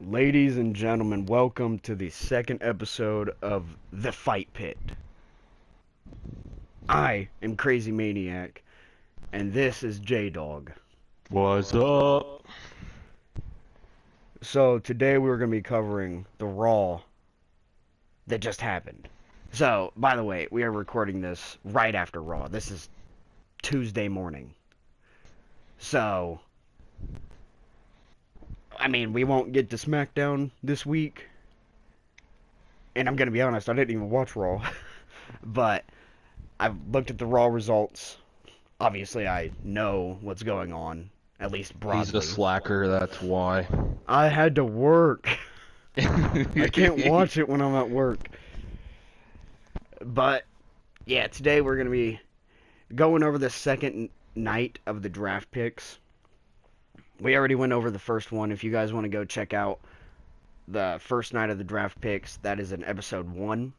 Ladies and gentlemen, welcome to the second episode of The Fight Pit. I am Crazy Maniac, and this is J-Dog. What's up? So today we're going to be covering the Raw that just happened. So, by the way, we are recording this right after Raw. This is Tuesday morning. So, we won't get to SmackDown this week. And I'm going to be honest, I didn't even watch Raw. But I've looked at the Raw results. Obviously, I know what's going on, at least broadly. He's a slacker, that's why. I had to work. I can't watch it when I'm at work. But, yeah, today we're going to be going over the second night of the draft picks. We already went over the first one. If you guys want to go check out the first night of the draft picks, that is in episode 1.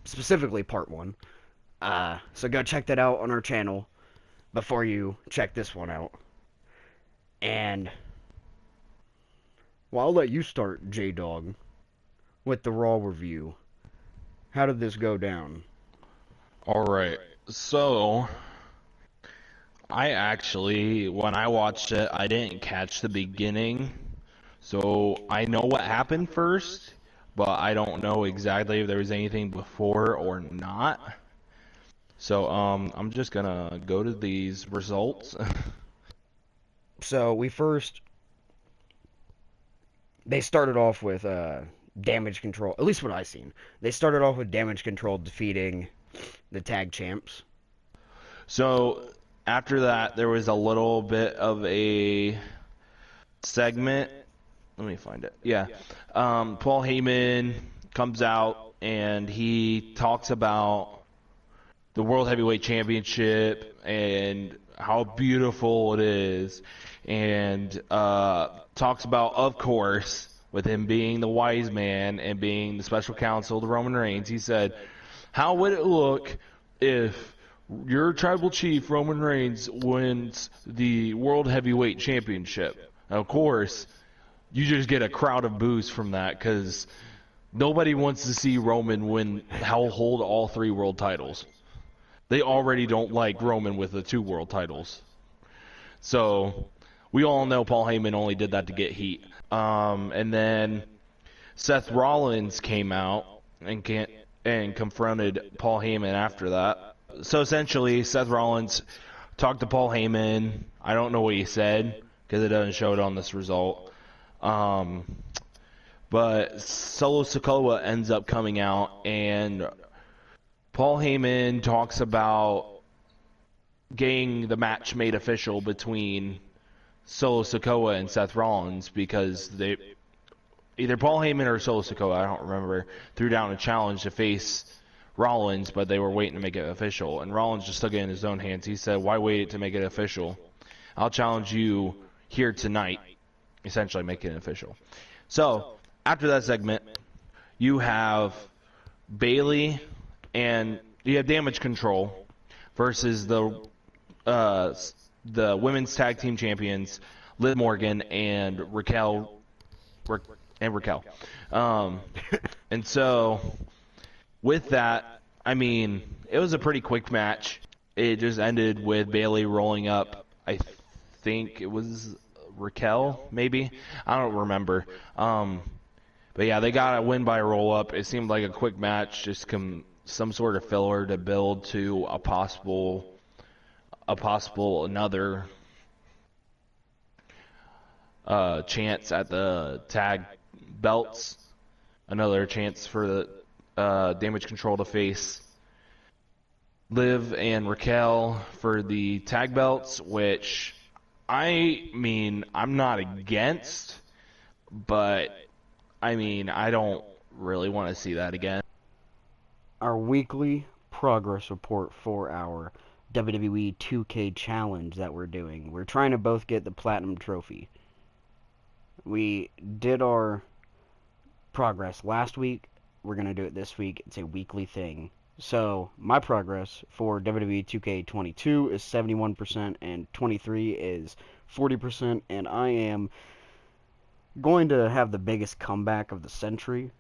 Specifically part 1. So go check that out on our channel before you check this one out. And, well, I'll let you start, J-Dog, with the Raw review. How did this go down? Alright, so I actually, when I watched it, I didn't catch the beginning. So I know what happened first, but I don't know exactly if there was anything before or not. So I'm just gonna go to these results. So they started off with Damage Control, at least what I seen. They started off with Damage Control defeating the tag champs. So after that, there was a little bit of a segment. Let me find it. Yeah. Paul Heyman comes out and he talks about the World Heavyweight Championship and how beautiful it is, and talks about, of course, with him being the wise man and being the special counsel to Roman Reigns, he said, how would it look if your tribal chief, Roman Reigns, wins the World Heavyweight Championship? And of course, you just get a crowd of boos from that, because nobody wants to see Roman hold all 3 world titles. They already don't like Roman with the 2 world titles. So we all know Paul Heyman only did that to get heat. And then Seth Rollins came out and confronted Paul Heyman after that. So essentially, Seth Rollins talked to Paul Heyman. I don't know what he said because it doesn't show it on this result. But Solo Sikoa ends up coming out, and Paul Heyman talks about getting the match made official between Solo Sikoa and Seth Rollins, because either Paul Heyman or Solo Sikoa, I don't remember, threw down a challenge to face Rollins, but they were waiting to make it official. And Rollins just took it in his own hands. He said, why wait to make it official? I'll challenge you here tonight, essentially making it official. So, after that segment, you have Bayley and you have Damage Control versus the women's tag team champions, Liv Morgan and Raquel. And so with that, it was a pretty quick match. It just ended with Bayley rolling up, I think it was Raquel, maybe? I don't remember. But yeah, they got a win by roll up. It seemed like a quick match, just some sort of filler to build to a possible another chance at the tag belts, another chance for the Damage Control to face Liv and Raquel for the tag belts, which I'm not against, but I don't really want to see that again. Our weekly progress report for our WWE 2K challenge that we're doing. We're trying to both get the Platinum Trophy. We did our progress last week. We're going to do it this week. It's a weekly thing. So, my progress for WWE 2K22 is 71% and 23 is 40%, and I am going to have the biggest comeback of the century.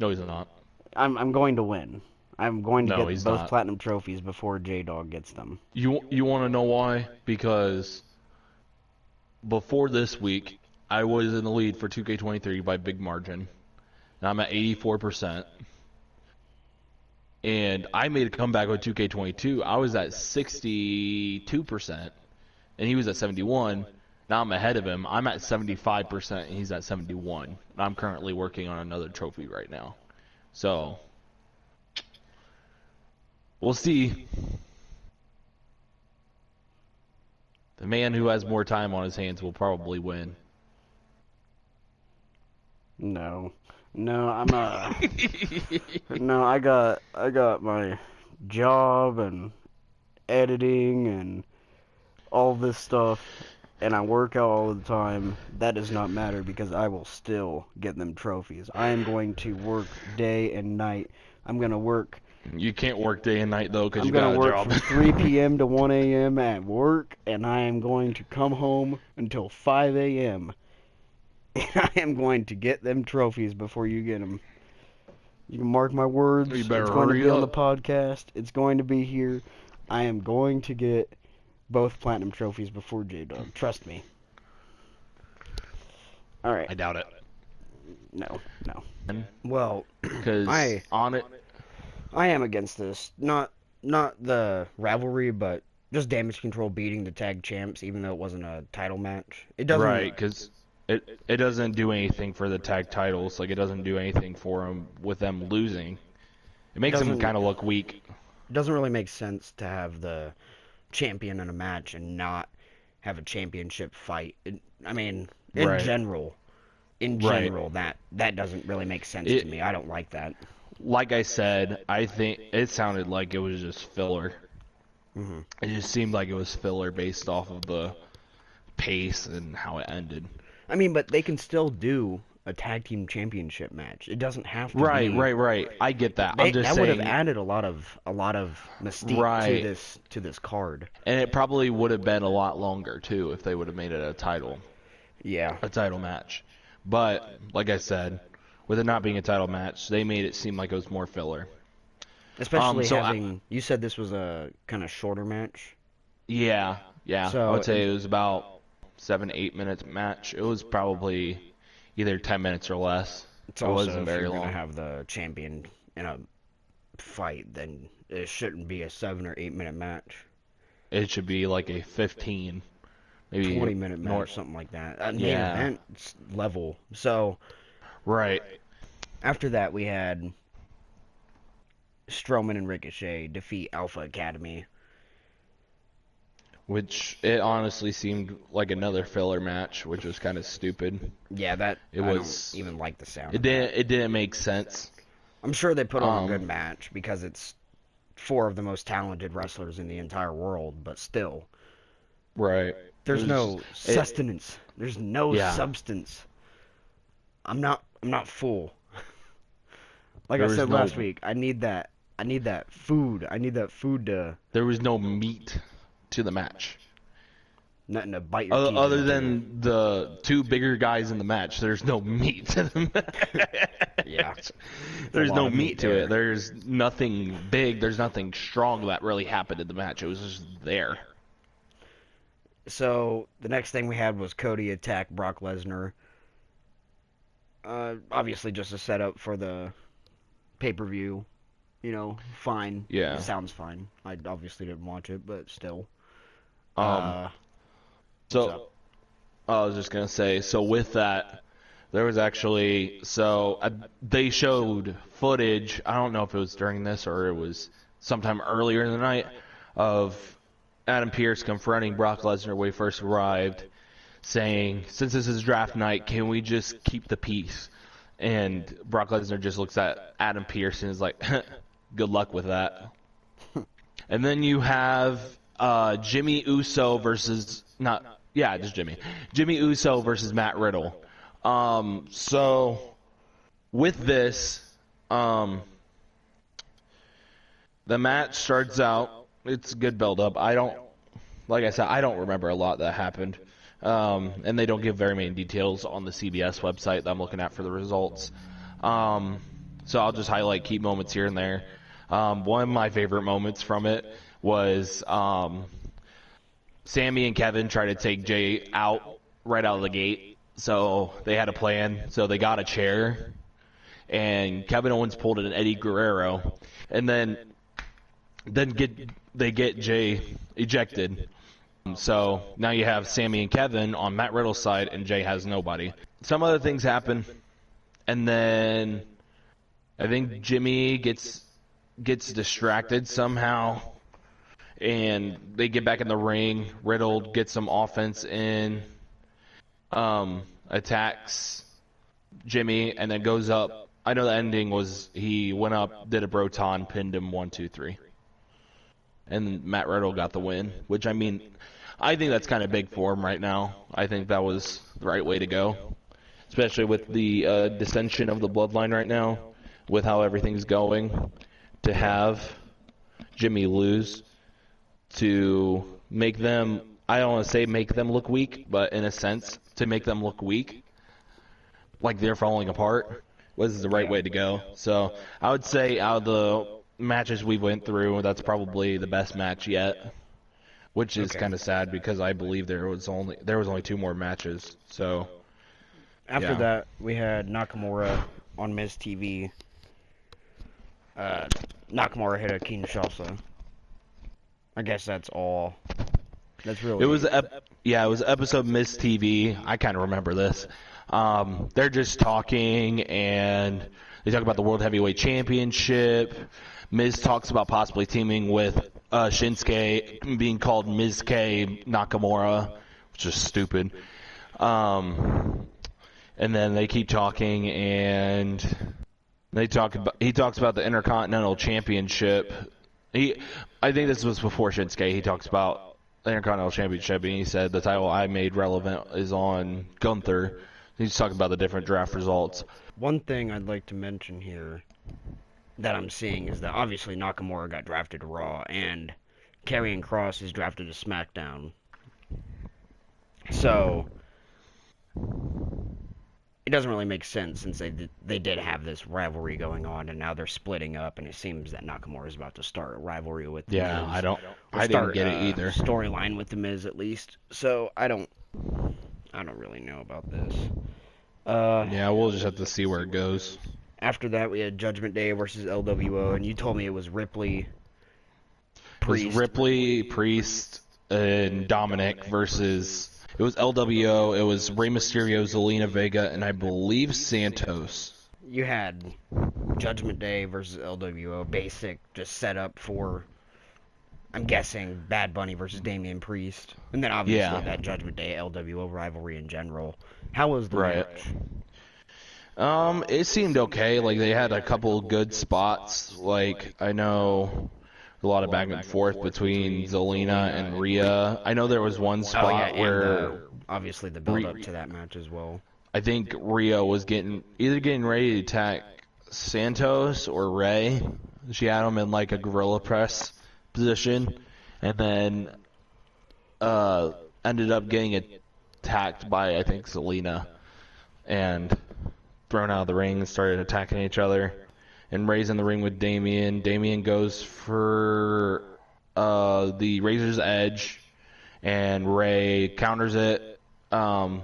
No, he's not. I'm going to win. I'm going to No, get he's both not. platinum trophies before J-Dog gets them. You want to know why? Because before this week, I was in the lead for 2K23 by big margin. Now I'm at 84%. And I made a comeback with 2K22. I was at 62%, and he was at 71. Now I'm ahead of him. I'm at 75%, and he's at 71. And I'm currently working on another trophy right now. So, we'll see. The man who has more time on his hands will probably win. No. No, I'm no, I got my job and editing and all this stuff, and I work out all the time. That does not matter because I will still get them trophies. I am going to work day and night. I'm gonna work. You can't work day and night, though, because I'm you got gonna a work job. from 3 p.m. to 1 a.m. at work, and I am going to come home until 5 a.m. And I am going to get them trophies before you get them. You can mark my words. You better It's going to hurry be on the up. podcast. It's going to be here. I am going to get both platinum trophies before J-Dog. Trust me. All right. I doubt it. No. Well, Because I on it, am against this. Not the rivalry, but just Damage Control beating the tag champs, even though it wasn't a title match. It doesn't. right? Because it doesn't do anything for the tag titles. Like, it doesn't do anything for them with them losing. It makes them Doesn't- kind of look weak. It doesn't really make sense to have the champion in a match and not have a championship fight. I mean, in Right. general, that doesn't really make sense to me. I don't like that. Like I said, I think it sounded like it was just filler. Mm-hmm. It just seemed like it was filler based off of the pace and how it ended. I mean, but they can still do a tag team championship match. It doesn't have to Right, be. right. I get that. I'm just that saying, would have added a lot of mystique Right. to this card. and it probably would have been a lot longer too if they would have made it a title match. But like I said, with it not being a title match, they made it seem like it was more filler. Especially so having you said this was a kind of shorter match. Yeah. So I would say it was about 7-8 minutes match. It was probably either 10 minutes or less. It's It also, wasn't if very you're long. gonna have the champion in a fight, then it shouldn't be a 7 or 8 minute match. It should be like a 15, maybe 20-minute match, north. something like that. Main Yeah. event level. So Right. after that, we had Strowman and Ricochet defeat Alpha Academy. Which it honestly seemed like another filler match, which was kind of stupid. Yeah, that It I was- don't even like the sound. It of that. didn't make sense. I'm sure they put on a good Um, match because it's 4 of the most talented wrestlers in the entire world, but still, Right. there's It no was- sustenance. There's no Yeah. substance. I'm not full. Like There I was said no- last week, I need that food. I need that food to There was no meat to the match. nothing to bite your teeth Other into. than the two bigger guys in the match, there's no meat to the match. Yeah. There's lot no of meat meat to there. it. There's nothing big. There's nothing strong that really happened in the match. It was just there. So the next thing we had was Cody attack Brock Lesnar. Obviously just a setup for the pay-per-view. You know, fine. Yeah. It sounds fine. I obviously didn't watch it, but still. So what's up? I was just gonna say. So with that, there was actually they showed footage. I don't know if it was during this or it was sometime earlier in the night of Adam Pearce confronting Brock Lesnar when he first arrived, saying, "Since this is draft night, can we just keep the peace?" And Brock Lesnar just looks at Adam Pearce and is like, "Good luck with that." And then you have Jimmy Uso versus Jimmy Uso versus Matt Riddle. So with this, the match starts out. It's a good build up. Like I said, I don't remember a lot that happened. and they don't give very many details on the CBS website that I'm looking at for the results. So I'll just highlight key moments here and there. One of my favorite moments from it was Sammy and Kevin tried to take Jay out right out of the gate. So they had a plan. So they got a chair, and Kevin Owens pulled an Eddie Guerrero, and then they get Jay ejected. So now you have Sammy and Kevin on Matt Riddle's side, and Jay has nobody. Some other things happen, and then I think Jimmy gets distracted somehow, and they get back in the ring. Riddle gets some offense in, attacks Jimmy, and then goes up. I know the ending was he went up, did a Broton, pinned him 1, 2, 3. And Matt Riddle got the win, which, I mean, I think that's kind of big for him right now. I think that was the right way to go, especially with the dissension of the bloodline right now, with how everything's going. To have Jimmy lose, to make them, I don't want to say make them look weak, but in a sense, to make them look weak, like they're falling apart, was the right way to go. So I would say out of the matches we went through, that's probably the best match yet, which is kind of sad because I believe there was only 2 more matches. So after that, we had Nakamura on Miz TV. Nakamura hit a Kinshasa. I guess that's all. That's really. It was it was episode Miz TV. I kind of remember this. They're just talking, and they talk about the World Heavyweight Championship. Miz talks about possibly teaming with Shinsuke, being called Miz K Nakamura, which is stupid. And then they keep talking, and he talks about the Intercontinental Championship. I think this was before Shinsuke. He talks about the Intercontinental Championship, and he said the title I made relevant is on Gunther. He's talking about the different draft results. One thing I'd like to mention here that I'm seeing is that obviously Nakamura got drafted to Raw, and Karrion Kross is drafted to SmackDown. So it doesn't really make sense since they did have this rivalry going on, and now they're splitting up, and it seems that Nakamura is about to start a rivalry with the Miz. I didn't get it either. Storyline with the Miz at least. So I don't really know about this. We'll just have to see where it goes. After that, we had Judgment Day versus LWO, and you told me it was Ripley, Priest, and Dominic versus. It was LWO. It was Rey Mysterio, Zelina Vega, and I believe Santos. You had Judgment Day versus LWO, basic, just set up for, I'm guessing, Bad Bunny versus Damian Priest, and then obviously that Judgment Day LWO rivalry in general. How was the match? It seemed okay. Like, they had a couple good spots. Like, I know a lot of back and forth between Zelina and Rhea. I know there was one spot where obviously the build up to that match as well. I think Rhea was getting ready to attack Santos or Rey. She had him in like a gorilla press position, and then ended up getting attacked by, I think, Zelina, and thrown out of the ring and started attacking each other. And Rey's in the ring with Damian. Damian goes for the Razor's Edge, and Rey counters it and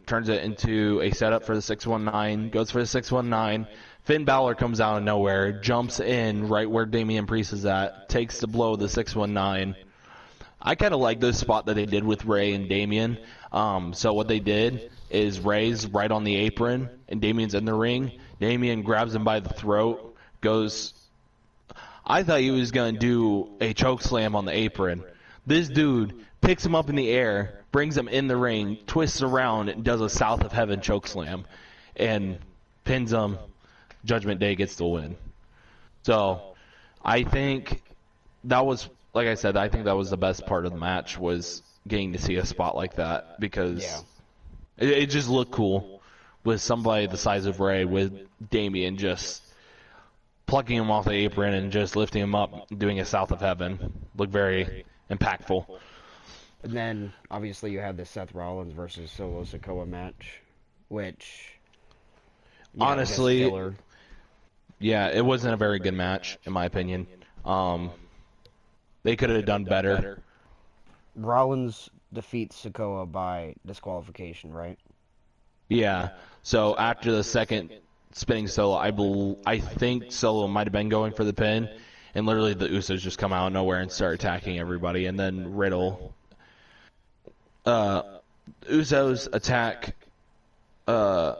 turns it into a setup for the 619. Goes for the 619. Finn Balor comes out of nowhere, jumps in right where Damian Priest is at, takes the blow of the 619. I kind of like this spot that they did with Rey and Damian. So what they did is Rey's right on the apron, and Damian's in the ring. Damian grabs him by the throat, goes... I thought he was going to do a choke slam on the apron. This dude picks him up in the air, brings him in the ring, twists around, and does a South of Heaven choke slam, and pins him. Judgment Day gets the win. So, I think that was, like I said, I think that was the best part of the match, was getting to see a spot like that, because it just looked cool with somebody the size of Rey, with Damian just plucking him off the apron and just lifting him up, doing a South of Heaven. Looked very impactful. And then obviously you have the Seth Rollins versus Solo Sikoa match, which just Honestly, filler. yeah, it wasn't a very good match in my opinion. Um, they could have done better. Rollins defeats Sikoa by disqualification, right? Yeah. So after the second spinning solo, I think Solo might have been going for the pin, and literally the Usos just come out of nowhere and start attacking everybody, and then uh, Usos attack uh,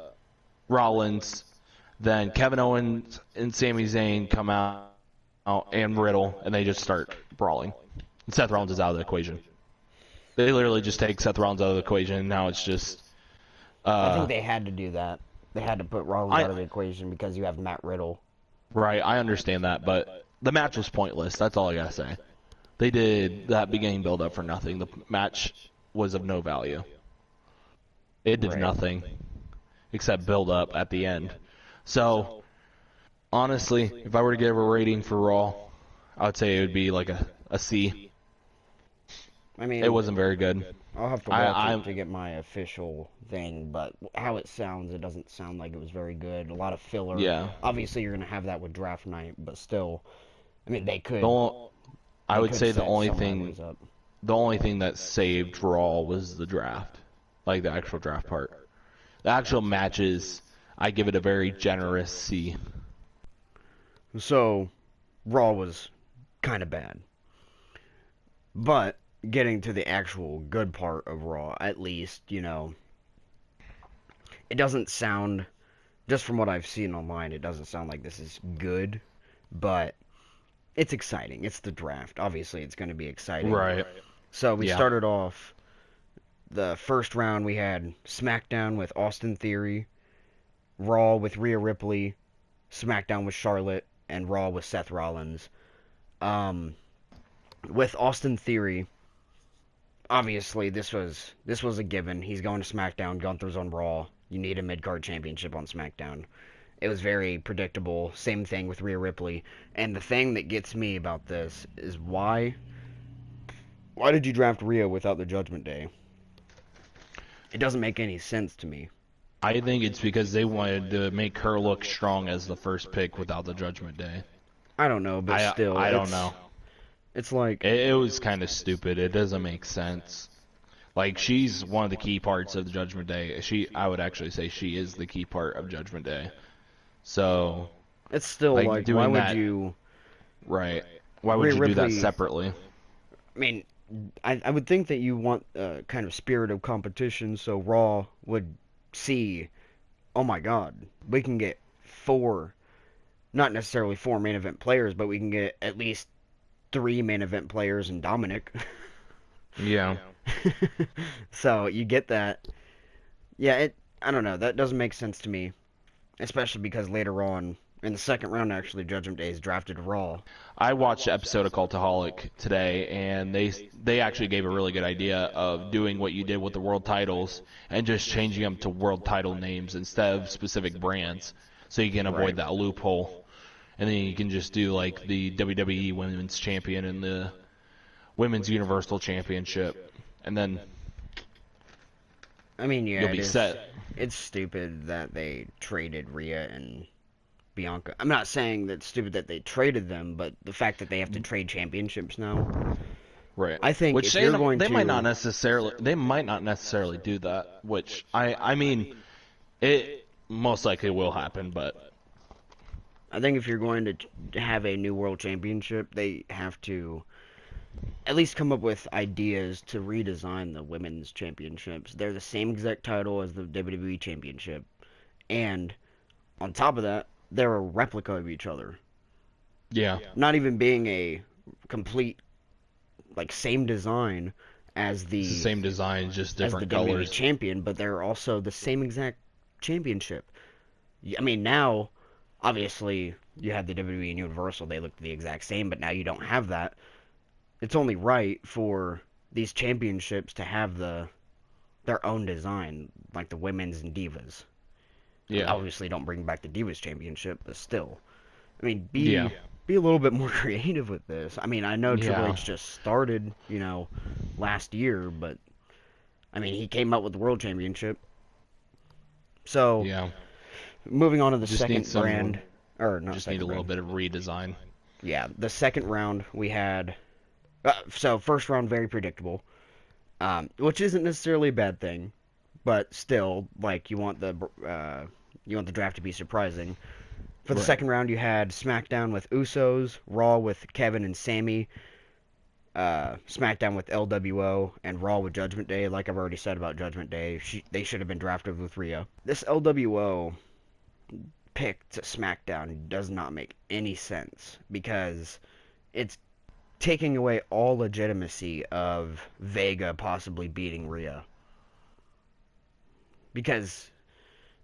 Rollins, then Kevin Owens and Sami Zayn come out and Riddle, and they just start brawling. And Seth Rollins is out of the equation. They literally just take Seth Rollins out of the equation, and now it's just. I think they had to do that. They had to put Rollins I out of the equation because you have Matt Riddle. Right, I understand that, but the match was pointless. That's all I gotta say. They did that beginning build up for nothing. The match was of no value. It did Right. nothing except build up at the end. So, honestly, if I were to give a rating for Raw, I would say it would be like a C. I mean, It wasn't very good. I'll have to watch it to get my official thing, but how it sounds, it doesn't sound like it was very good. A lot of filler. Yeah. Obviously, you're gonna have that with draft night, but still, I mean, they could. I would say set some rivalries up. the only thing that saved Raw was the draft, like the actual draft part. The actual matches, I give it a very generous C. So, Raw was kind of bad, but getting to the actual good part of Raw, at least, it doesn't sound, just from what I've seen online, it doesn't sound like this is good, but it's exciting. It's the draft. Obviously, it's going to be exciting. Right. So we Yeah. started off the first round. We had SmackDown with Austin Theory, Raw with Rhea Ripley, SmackDown with Charlotte, and Raw with Seth Rollins. With Austin Theory, obviously this was a given. He's going to SmackDown. Gunther's on Raw. You need a mid-card championship on SmackDown. It was very predictable. Same thing with Rhea Ripley. And the thing that gets me about this is why did you draft Rhea without the Judgment Day? It doesn't make any sense to me. I think it's because they wanted to make her look strong as the first pick without the Judgment Day. I don't know, but still, I don't know. It's like It was kind of stupid. It doesn't make sense. Like, she's one of the key parts of the Judgment Day. I would actually say she is the key part of Judgment Day. So, it's still like, like doing why would that- you? right. Why would Rhea you do that Ripley- separately? I mean, I would think that you want a kind of spirit of competition, so Raw would see, oh my God, we can get four, not necessarily four main event players, but we can get at least three main event players and Dominic. Yeah. So you get that. Yeah, I don't know. That doesn't make sense to me, especially because later on in the second round, actually, Judgment Day is drafted Raw. I watched an episode of Cultaholic today, and they actually gave a really good idea of doing what you did with the world titles and just changing them to world title names instead of specific brands, so you can avoid Right. that loophole. And then you can just do like the WWE Women's Champion and the Women's Universal Championship, and then I mean, yeah, you'll be set. It's stupid that they traded Rhea and Bianca. I'm not saying that it's stupid that they traded them, but the fact that they have to trade championships now. Right. I think which if they, you're going they to, might not necessarily do that. Which I mean, it most likely will happen, but I think if you're going to have a new world championship, they have to at least come up with ideas to redesign the women's championships. They're the same exact title as the WWE championship, and on top of that, they're a replica of each other. yeah. Not even being a complete like same design as It's the same design, just as the different WWE colors. champion, but they're also the same exact championship. I mean, now, obviously, you have the WWE and Universal, they look the exact same, but now you don't have that. It's only right for these championships to have their own design, like the women's and divas. Yeah. Obviously, don't bring back the divas championship, but still. I mean, Yeah. be a little bit more creative with this. I mean, I know Triple Yeah. H just started, last year, but I mean, he came up with the World Championship. So, Yeah. moving on to the Just need second brand, some. or not Just need a second little brand. bit of redesign. Yeah, the second round we had. So first round very predictable, which isn't necessarily a bad thing, but still, like you want the draft to be surprising. For the Right. second round, you had SmackDown with Usos, Raw with Kevin and Sammy, SmackDown with LWO, and Raw with Judgment Day. Like I've already said about Judgment Day, they should have been drafted with Rhea. This LWO pick to SmackDown does not make any sense because it's taking away all legitimacy of Vega possibly beating Rhea. Because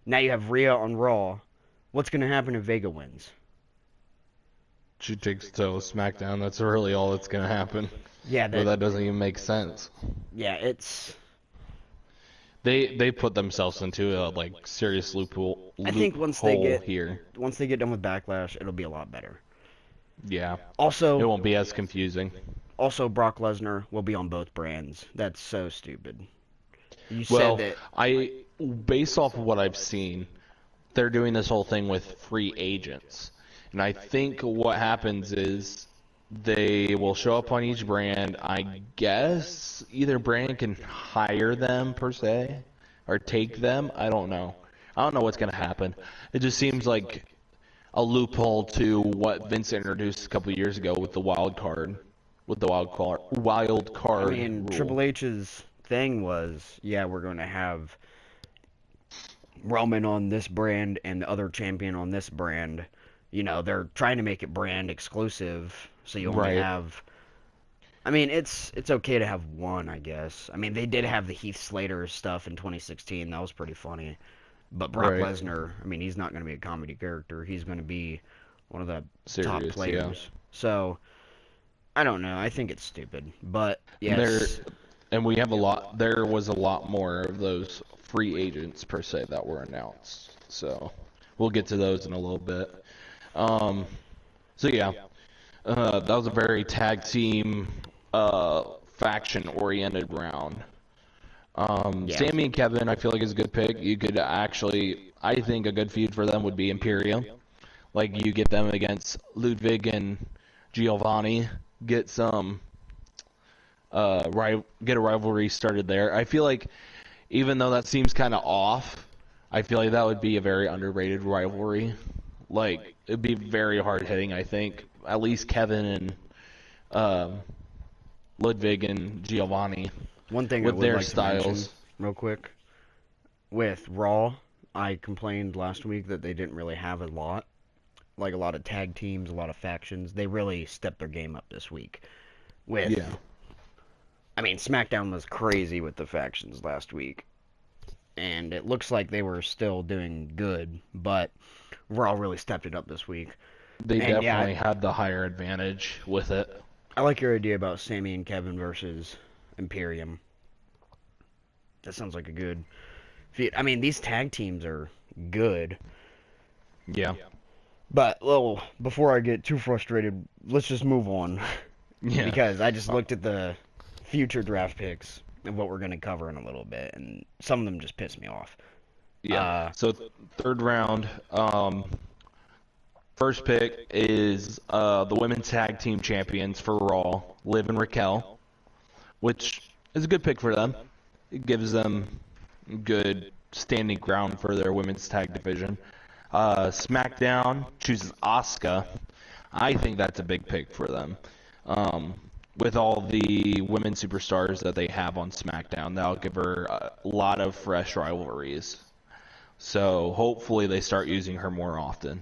now you have Rhea on Raw. What's going to happen if Vega wins? She takes to SmackDown. That's really all that's gonna happen. Yeah, But that doesn't even make sense. it's. They put themselves into a like serious I think loophole here. once they get done with Backlash, it'll be a lot better. Yeah. It Also, won't be as confusing. Brock Lesnar will be on both brands. That's so stupid. You said Well, that. based off of what I've seen, they're doing this whole thing with free agents. And I think what happens is they will show up on each brand. I guess either brand can hire them per se or take them. I don't know. I don't know what's going to happen. It just seems like a loophole to what Vince introduced a couple years ago with the wild I card mean, rule. Triple H's thing was, yeah, we're going to have Roman on this brand and the other champion on this brand. They're trying to make it brand exclusive, so you only Right. have. I mean, it's okay to have one, I guess. I mean, they did have the Heath Slater stuff in 2016. That was pretty funny. But Brock Right. Lesnar, I mean, he's not going to be a comedy character. He's going to be one of the top Serious, yeah. players. So, I don't know. I think it's stupid. But, There yes. and we have a lot. There was a lot more of those free agents per se that were announced. So we'll get to those in a little bit. Um, so yeah, that was a very tag team, faction oriented round. Yeah. Sammy and Kevin, I feel like is a good pick. You could actually, I think a good feud for them would be Imperium. Like you get them against Ludwig and Giovanni. Get some get a rivalry started there. I feel like even though that seems kind of off, I feel like that would be a very underrated rivalry. Like it'd be very hard hitting. I think at least Kevin and um, Ludwig and Giovanni One thing I with would their like to mention, styles. real quick, with Raw, I complained last week that they didn't really have a lot. Like a lot of tag teams, a lot of factions. They really stepped their game up this week. Yeah, I mean, SmackDown was crazy with the factions last week. And it looks like they were still doing good, but Raw really stepped it up this week. they And yeah, definitely had the higher advantage with it. I like your idea about Sammy and Kevin versus Imperium. That sounds like a good feat. I mean, these tag teams are good. Yeah, But, well, before I get too frustrated, let's just move on. yeah, Because I just looked at the future draft picks and what we're going to cover in a little bit, and some of them just piss me off. yeah. Uh, So third round, first pick is the women's tag team champions for Raw, Liv and Raquel, which is a good pick for them. It gives them good standing ground for their women's tag division. SmackDown chooses Asuka. I think that's a big pick for them. With all the women superstars that they have on SmackDown, that'll give her a lot of fresh rivalries. So hopefully they start using her more often.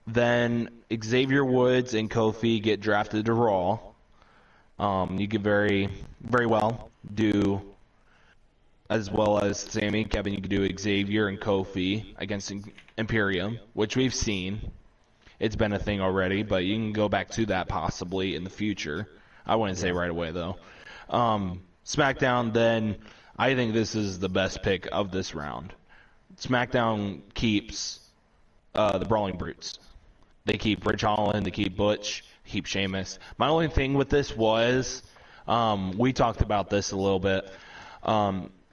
Then Xavier Woods and Kofi get drafted to Raw. You could very well do, as well as Sammy and Kevin, you could do Xavier and Kofi against Imperium, which we've seen. It's been a thing already, but you can go back to that possibly in the future. I wouldn't say yeah. right away, though. SmackDown, then, I think this is the best pick of this round. SmackDown keeps the Brawling Brutes. They keep Rich Holland, they keep Butch, keep Sheamus. My only thing with this was, we talked about this a little bit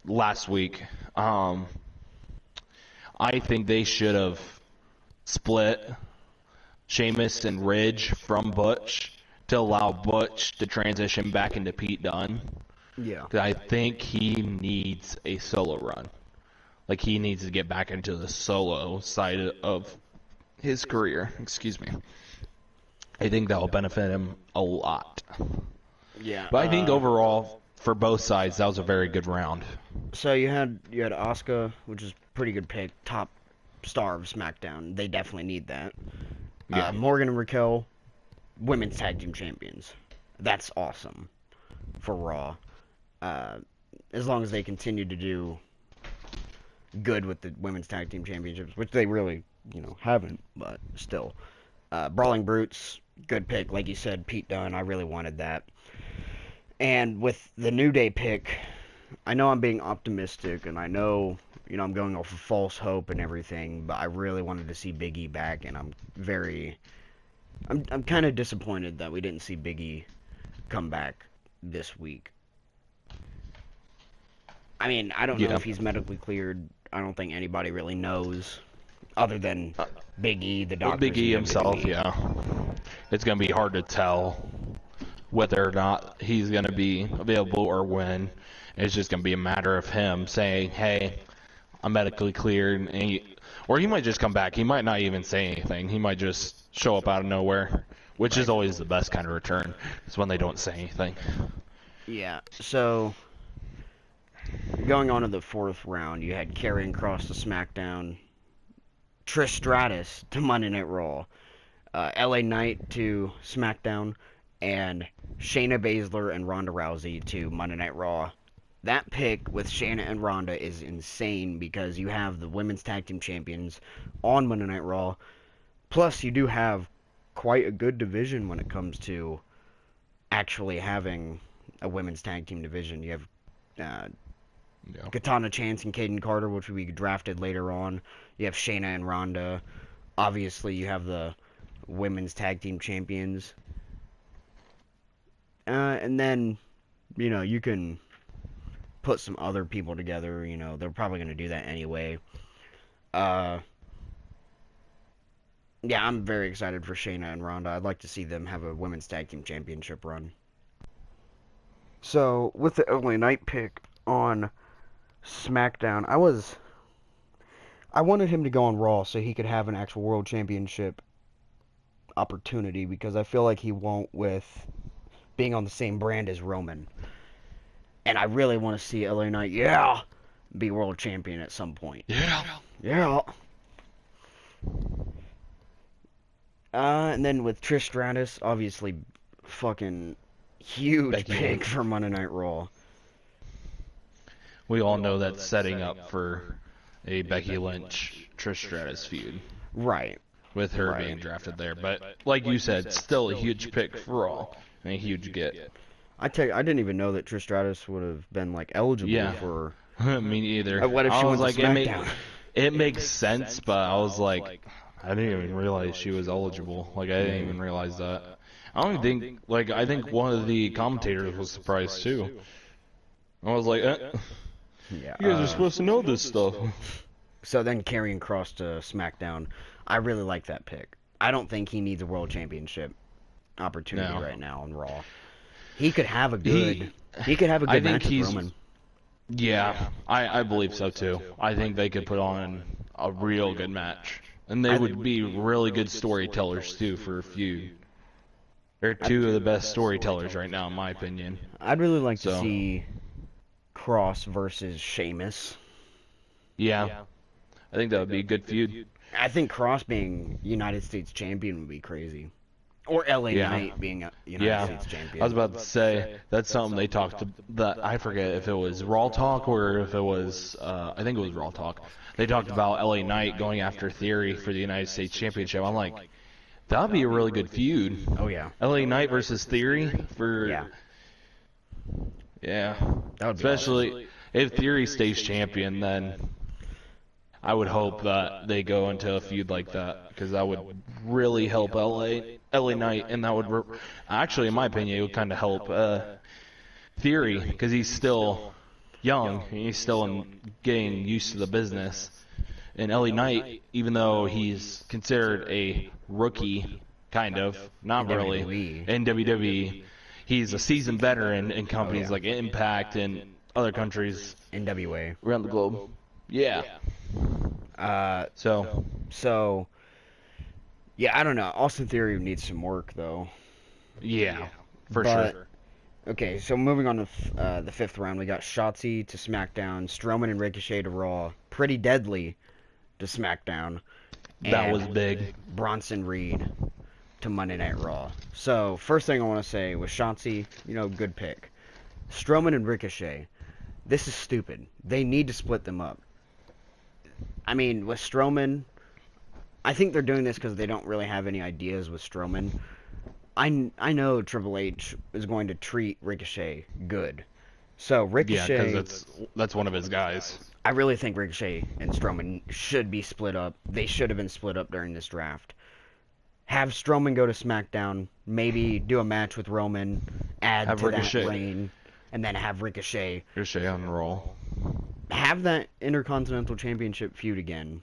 last week. I think they should have split Sheamus and Ridge from Butch to allow Butch to transition back into Pete Dunne. Yeah. I think he needs a solo run. Like, he needs to get back into the solo side of his career. Excuse me. I think that will benefit him a lot. Yeah. But I think overall, for both sides, that was a very good round. So you had Asuka, which is a pretty good pick, top star of SmackDown. They definitely need that. Yeah. Morgan and Raquel, women's tag team champions. That's awesome for Raw. As long as they continue to do good with the women's tag team championships, which they really, haven't, but still. Brawling Brutes, good pick. Like you said, Pete Dunne, I really wanted that. And with the New Day pick, I know I'm being optimistic, and I know, I'm going off of false hope and everything, but I really wanted to see Big E back, and I'm kind of disappointed that we didn't see Big E come back this week. I mean, I don't know if he's medically cleared. I don't think anybody really knows, other than Big E, the doctor. Big E himself, yeah. It's going to be hard to tell whether or not he's going to be available or when. It's just going to be a matter of him saying, hey, I'm medically cleared. Or he might just come back. He might not even say anything. He might just show up out of nowhere, which is always the best kind of return. It's when they don't say anything. Yeah, so going on to the fourth round, you had Karrion Kross to SmackDown, Trish Stratus to Monday Night Raw, LA Knight to SmackDown, and Shayna Baszler and Ronda Rousey to Monday Night Raw. That pick with Shayna and Ronda is insane because you have the women's tag team champions on Monday Night Raw. Plus, you do have quite a good division when it comes to actually having a women's tag team division. You have Katana Chance and Kaden Carter, which will be drafted later on. You have Shayna and Ronda. Obviously, you have the women's tag team champions. And then, you can put some other people together. They're probably going to do that anyway. Yeah, I'm very excited for Shayna and Ronda. I'd like to see them have a women's tag team championship run. So, with the LA Knight pick on SmackDown, I wanted him to go on Raw so he could have an actual world championship opportunity, because I feel like he won't with being on the same brand as Roman. And I really want to see LA Knight, be world champion at some point. Yeah. And then with Trish Stratus, obviously, fucking huge pick for Monday Night Raw. We all know that's setting up for a Becky Lynch Trish Stratus feud. Right. With her being drafted there. But like you said, still a huge pick for Raw. And a huge get. I didn't even know that Trish Stratus would have been eligible for. Me neither. What if she went to SmackDown? It makes sense, but I was like, I didn't even realize she was eligible. I didn't even realize that. I don't think, I think one of the commentators was surprised too. I was like, you guys are supposed to know this stuff. So then Karrion Kross to SmackDown. I really like that pick. I don't think he needs a world championship opportunity right now on Raw. He could have a good match with Roman. Yeah, I believe so too. I think they could put on a real good match. And they would be really good storytellers too for a feud. They're two of the best storytellers right now, in my opinion. I'd really like to see Kross versus Sheamus. Yeah. I think that would be a good feud. I think Kross being United States champion would be crazy. Or LA Knight being a United States champion. I was about to say, that's something they talked that I forget if it was Raw Talk or if it was, I think it was Raw Talk. They talked about LA Knight going after Theory for the United States Championship. I'm like, that would be a really good feud. Oh, yeah. LA Knight versus Theory for... Yeah. That would be especially if Theory stays champion, then I would hope that they go into a feud like that because that would really help LA Knight, and that would actually, in my opinion, it would kind of help Theory because he's still young and he's still getting used to the business. And LA Knight, even though he's considered a rookie, kind of, not really, in WWE, he's a seasoned veteran in companies like Impact and other countries NWA around the globe. Yeah. So yeah, I don't know. Austin Theory needs some work though. Yeah, for But sure. okay, so moving on to the fifth round, we got Shotzi to SmackDown, Strowman and Ricochet to Raw, Pretty Deadly to SmackDown, That was and big. Bronson Reed to Monday Night Raw. So first thing I want to say was Shotzi, good pick. Strowman and Ricochet, this is stupid. They need to split them up. I mean, with Strowman, I think they're doing this because they don't really have any ideas with Strowman. I know Triple H is going to treat Ricochet good. So Yeah, Ricochet, because that's one of his guys. I really think Ricochet and Strowman should be split up. They should have been split up during this draft. Have Strowman go to SmackDown, maybe do a match with Roman, add Have to Ricochet. that reign, and then have Ricochet On Raw. have that Intercontinental Championship feud again.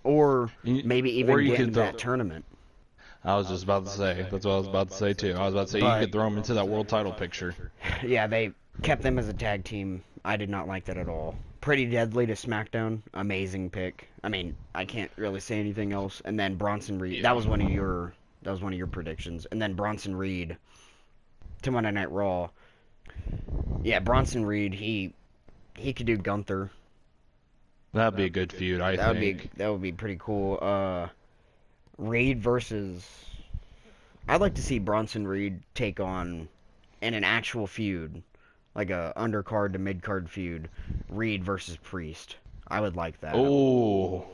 Or maybe even Or you get could into that tournament. I was just about to say. That's what I was about to say too. I was about to say But- you could throw him into that world title picture. Yeah, they kept them as a tag team. I did not like that at all. Pretty Deadly to SmackDown, amazing pick. I mean, I can't really say anything else. And then Bronson Reed, that was one of your predictions. And then Bronson Reed to Monday Night Raw. Yeah, Bronson Reed, he could do Gunther. That'd be a good feud, I think. That would be pretty cool. Reed versus, I'd like to see Bronson Reed take on in an actual feud, like a undercard to midcard feud, Reed versus Priest. I would like that. Oh,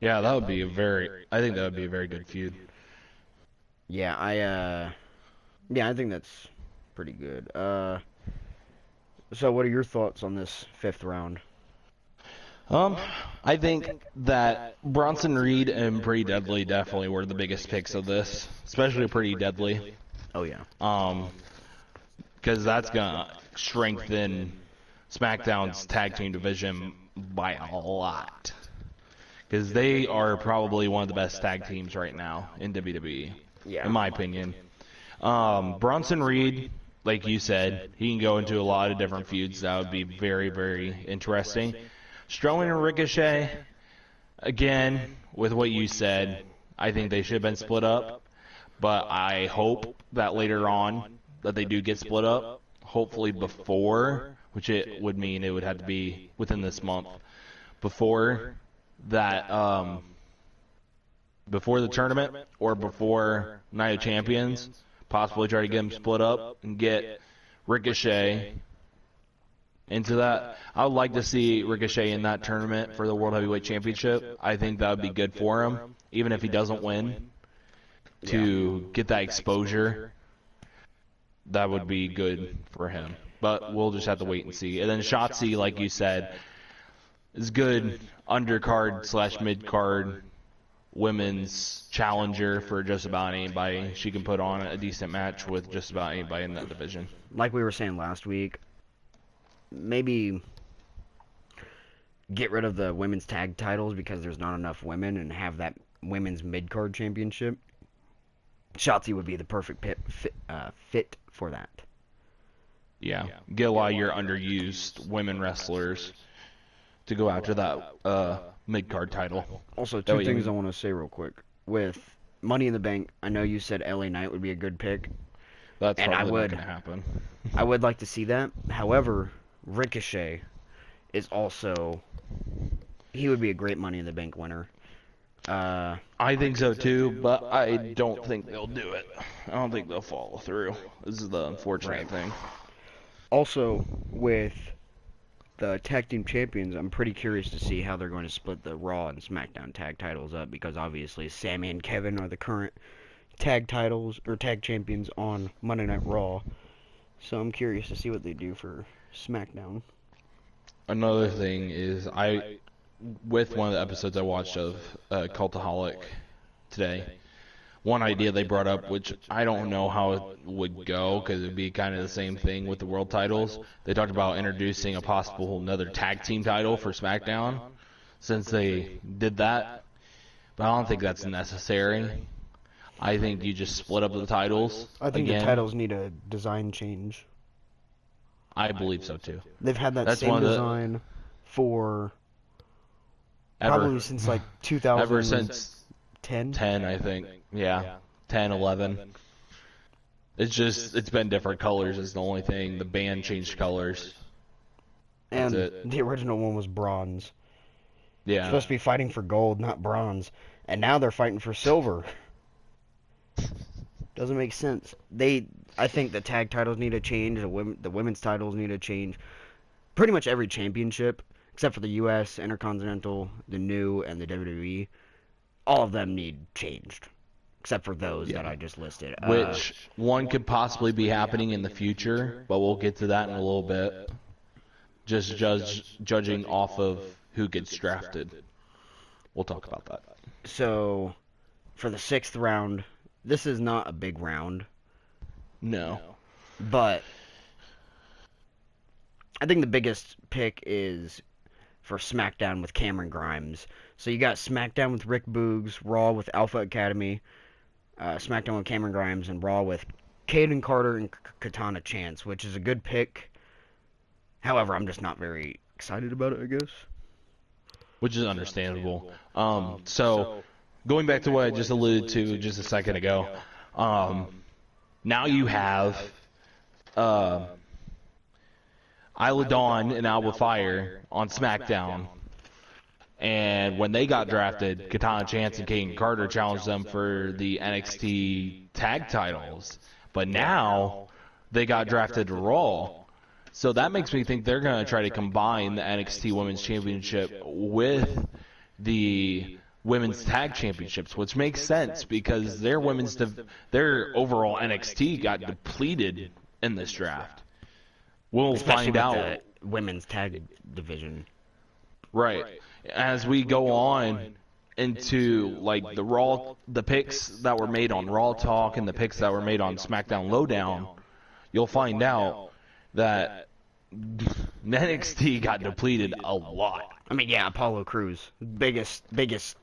yeah, that would be I think that would be a very good feud. Yeah, I think that's pretty good. So what are your thoughts on this fifth round? I think that Bronson Reed and Pretty Deadly definitely were the biggest picks of this, especially Pretty Deadly. Oh yeah. Because that's gonna strengthen SmackDown's tag team division by a lot. Because they are probably one of the best tag teams right now in WWE, Yeah. in my opinion. Bronson Reed, like you said, he can go into a lot of different feuds. That would be very, very interesting. Strowman and Ricochet, again, with what you said, I think they should have been split up. But I hope that later on that they do get split up, hopefully before, which it would mean it would have to be within this month, before that, before the tournament or before Night of Champions, possibly try to get them split up and get Ricochet into that. I would like to see Ricochet in that tournament for the World Heavyweight Championship. I think that would be good for him, even if he doesn't win, to get that exposure. That would be good for him. But we'll just have to wait and see. And then Shotzi, like you said, is good undercard / midcard women's challenger for just about anybody. She can put on a decent match with just about anybody in that division. Like we were saying last week, maybe get rid of the women's tag titles because there's not enough women and have that women's mid-card championship. Shotzi would be the perfect fit for that. Yeah. Get a lot of your underused women wrestlers to go after that mid-card title. Also, two things I want to say real quick. With Money in the Bank, I know you said LA Knight would be a good pick. That's And probably not going to happen. I would like to see that. However, Ricochet is also... He would be a great Money in the Bank winner. I think so too, but I don't think they'll do it. I don't think they'll follow through. This is the unfortunate thing. Also, with the tag team champions, I'm pretty curious to see how they're going to split the Raw and SmackDown tag titles up because obviously Sammy and Kevin are the current tag titles or tag champions on Monday Night Raw. So I'm curious to see what they do for SmackDown. Another thing is with one of the episodes I watched of Cultaholic today. One idea they brought up, which I don't know how it would go, because it'd be kind of the same thing with the world titles. They talked about introducing a possible another tag team title for SmackDown, since they did that. But I don't think that's necessary. I think you just split up the titles. I think again. the titles need a design change. I believe so too. They've had that That's same one of the- design for Ever, probably since like 2010. ever since 10, I think. Yeah, 10, 11. It's been different colors is the only thing. The band changed colors. And That's it. the original one was bronze. Yeah. Supposed to be fighting for gold, not bronze. And now they're fighting for silver. Doesn't make sense. I think the tag titles need to change. The women's titles need to change. Pretty much every championship, except for the U.S., Intercontinental, the new, and the WWE, all of them need changed. Except for those that I just listed. Which one could possibly be happening in the future, but we'll get to that in a little bit. Just judging off of who gets drafted. We'll talk about that. So, for the 6th round, this is not a big round, No. but I think the biggest pick is for SmackDown with Cameron Grimes. So you got SmackDown with Rick Boogs, Raw with Alpha Academy, SmackDown with Cameron Grimes, and Raw with Caden Carter and Katana Chance, which is a good pick. However, I'm just not very excited about it, I guess. Which is understandable. So, going back to what I just alluded to just a second ago, now you have Isla Dawn and Alba Fire on SmackDown. And when they got drafted, Katana Chance and Caden Carter challenged them for the NXT tag titles. But now they got drafted to Raw. So that makes me think they're going to try to combine the NXT Women's Championship with the Women's Tag Championships, which makes sense because their overall NXT got depleted in this draft. We'll Especially find with out. the women's tag division. Right. As we go on into like the picks that were made on Raw Talk and the picks that were made on SmackDown Lowdown, you'll find out that NXT got depleted a lot. I mean, yeah, Apollo Crews, biggest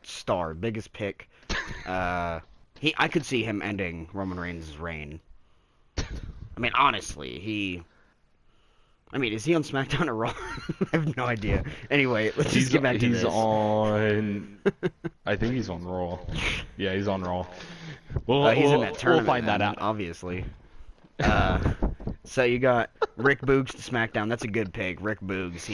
star, biggest pick. I could see him ending Roman Reigns' reign. I mean, honestly, is he on SmackDown or Raw? I have no idea. Anyway, let's just get back to this. He's on. I think he's on Raw. Yeah, he's on Raw. He's in that tournament. We'll find that out. Obviously. So you got Rick Boogs to SmackDown. That's a good pick. Rick Boogs.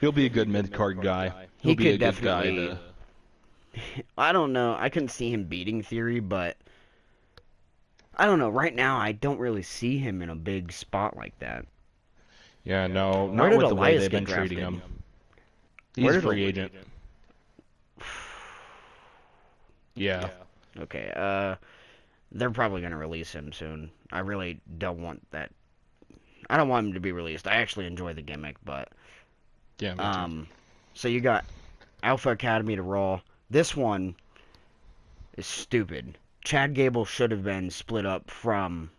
He'll be a good mid-card guy. He He'll be a could good definitely. guy I don't know. I couldn't see him beating Theory, but I don't know. Right now, I don't really see him in a big spot like that. Yeah, no, Where not did with the way Elias they've get been treating drafted? him. He's a free agent. Yeah. Okay. They're probably gonna release him soon. I really don't want that. I don't want him to be released. I actually enjoy the gimmick, but Yeah. Me too. so you got Alpha Academy to Raw. This one is stupid. Chad Gable should have been split up from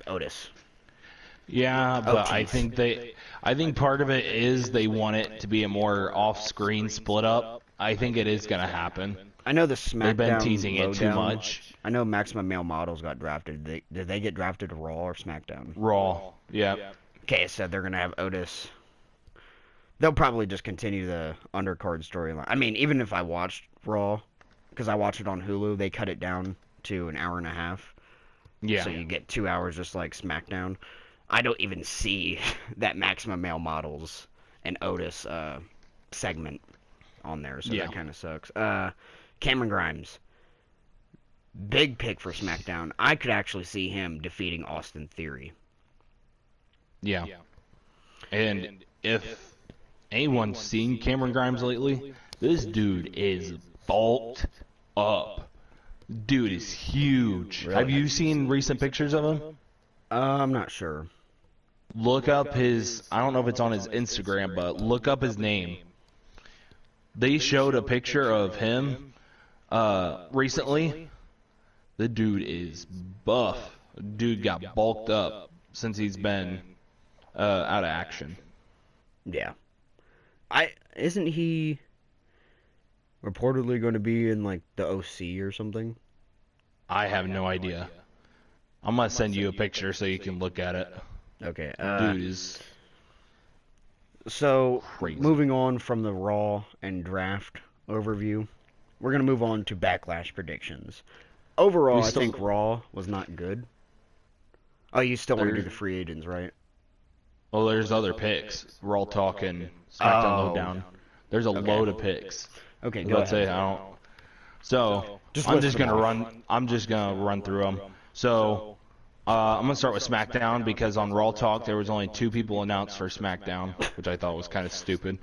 Otis. Yeah, but I jeez. think part of it is they want it to be a more off-screen split up. I think it is gonna happen. I know the SmackDown. They've been teasing it too Lowdown- much. I know Maximum Male Models got drafted. Did they get drafted to Raw or SmackDown? Raw. Yeah. Okay, so they're gonna have Otis. They'll probably just continue the undercard storyline. I mean, even if I watched Raw, because I watch it on Hulu, they cut it down to an hour and a half. Yeah. So you get 2 hours just like SmackDown. I don't even see that Maximum Male Models and Otis segment on there, so Yeah. that kind of sucks. Cameron Grimes. Big pick for SmackDown. I could actually see him defeating Austin Theory. Yeah. And if anyone's seen Cameron Grimes lately, this dude is bulked up. Dude is huge. Really? Have you seen recent pictures of him? I'm not sure. look up his, I don't know if it's on his Instagram, but look up his name. They showed a picture of him recently. The dude is buff. Dude got bulked up since he's been out of action. Yeah. Isn't he reportedly going to be in like the OC or something? I have no idea. I'm gonna send you a picture so you can look at it. Okay. Dude is So, crazy. moving on from the Raw and draft overview, we're going to move on to Backlash predictions. Overall, I think Raw was not good. Oh, you still want to do the free agents, right? Well, there's other picks. Raw Talk and SmackDown Lowdown. There's a load of picks. Okay, go ahead. I don't. So I'm just gonna run through them. So I'm gonna start with SmackDown because on Raw Talk there was only 2 people announced for SmackDown, which I thought was kind of stupid.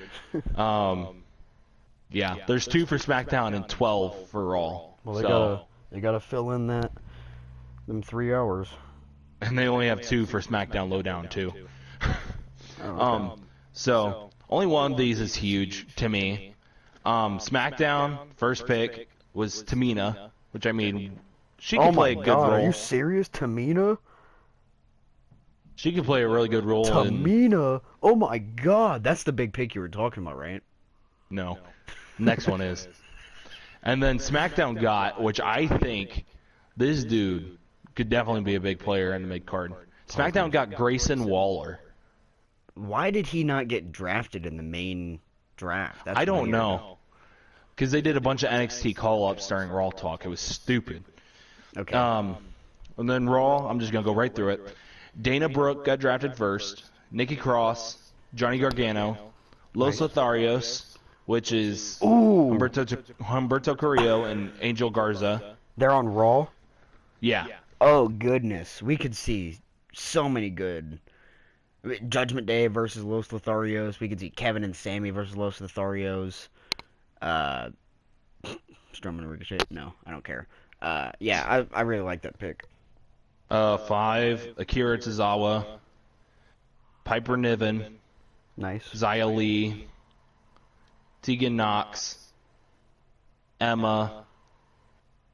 Yeah, there's 2 for SmackDown and 12 for Raw. Well, they gotta fill in them 3 hours. And they only have 2 for SmackDown Lowdown too. Okay. So only one of these is huge to me. SmackDown first pick was Tamina, which I mean, she can play a good role. Are you serious? Tamina? She can play a really good role. Tamina? Oh my god, that's the big pick you were talking about, right? No. Next one is. And then SmackDown got, which I think this dude could definitely be a big player in the mid-card. SmackDown got Grayson Waller. Why did he not get drafted in the main draft? I don't know. Because they did a bunch of NXT call-ups during Raw Talk. It was stupid. Okay. And then Raw, I'm just going to go right through it. Dana Brooke got drafted first. Nikki Cross, Johnny Gargano, Los Lotharios, which is Humberto Carrillo and Angel Garza. They're on Raw? Yeah. Oh, goodness. We could see so many good... Judgment Day versus Los Lotharios. We could see Kevin and Sammy versus Los Lotharios. Strowman and Ricochet. No, I don't care. Yeah, I really like that pick. 5, Akira Tozawa, Piper Niven, Nice. Xia Li, Tegan Knox, Emma,